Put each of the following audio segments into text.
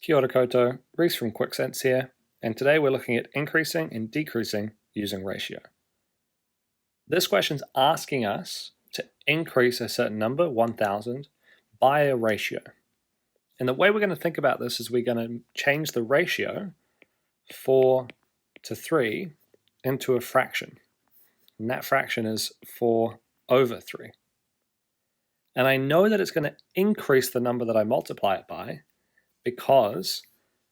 Kia ora koutou, Reese from QuickSense here, and today we're looking at increasing and decreasing using ratio. This question's asking us to increase a certain number, 1000, by a ratio. And the way we're going to think about this is we're going to change the ratio 4 to 3 into a fraction. And that fraction is 4 over 3. And I know that it's going to increase the number that I multiply it by because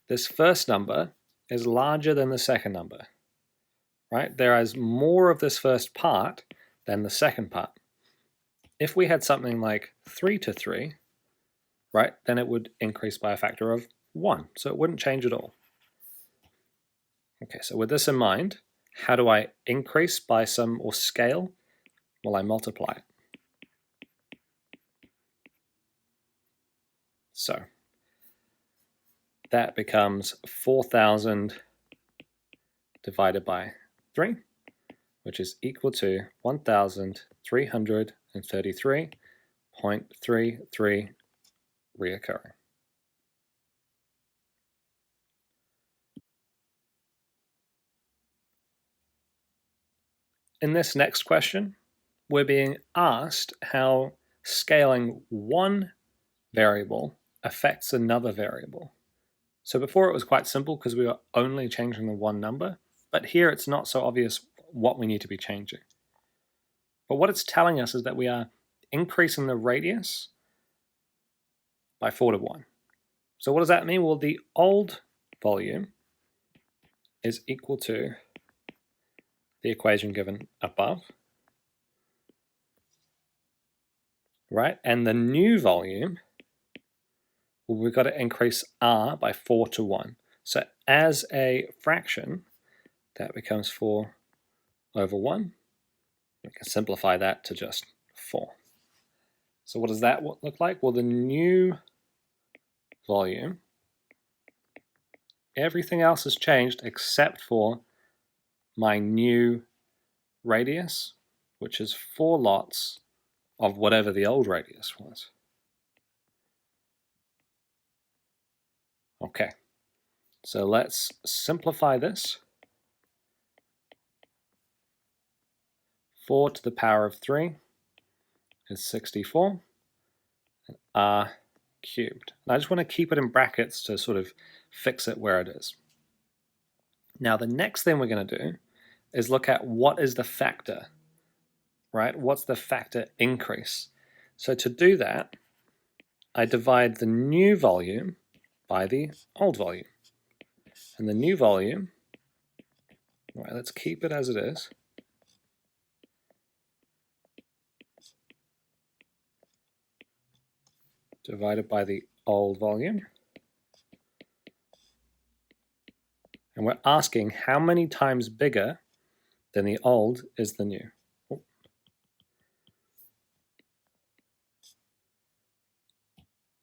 this first number is larger than the second number, right? There is more of this first part than the second part. If we had something like 3 to 3, right, then it would increase by a factor of 1, so it wouldn't change at all. Okay, so with this in mind, how do I increase by some or scale? Well, I multiply it. So that becomes 4,000 divided by 3, which is equal to 1,333.33 reoccurring. In this next question, we're being asked how scaling one variable affects another variable. So before it was quite simple because we were only changing the one number, but here it's not so obvious what we need to be changing. But what it's telling us is that we are increasing the radius by 4 to 1. So what does that mean? Well, the old volume is equal to the equation given above, right? And the new volume, well, we've got to increase r by 4 to 1. So as a fraction, that becomes 4 over 1. We can simplify that to just 4. So what does that look like? Well, the new volume, everything else has changed except for my new radius, which is 4 lots of whatever the old radius was. Okay, so let's simplify this. 4 to the power of 3 is 64, and r cubed. And I just want to keep it in brackets to sort of fix it where it is. Now the next thing we're going to do is look at what is the factor, right? What's the factor increase? So to do that, I divide the new volume by the old volume. And the new volume, right, let's keep it as it is. Divided by the old volume. And we're asking how many times bigger than the old is the new. Well,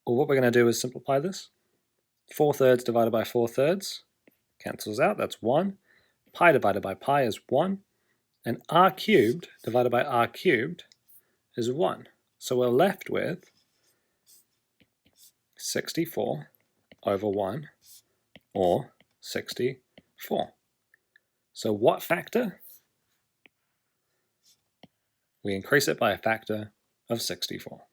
what we're going to do is simplify this. 4/3 divided by 4/3 cancels out, that's 1. Pi divided by pi is 1. And r cubed divided by r cubed is 1. So we're left with 64 over 1, or 64. So what factor? We increase it by a factor of 64.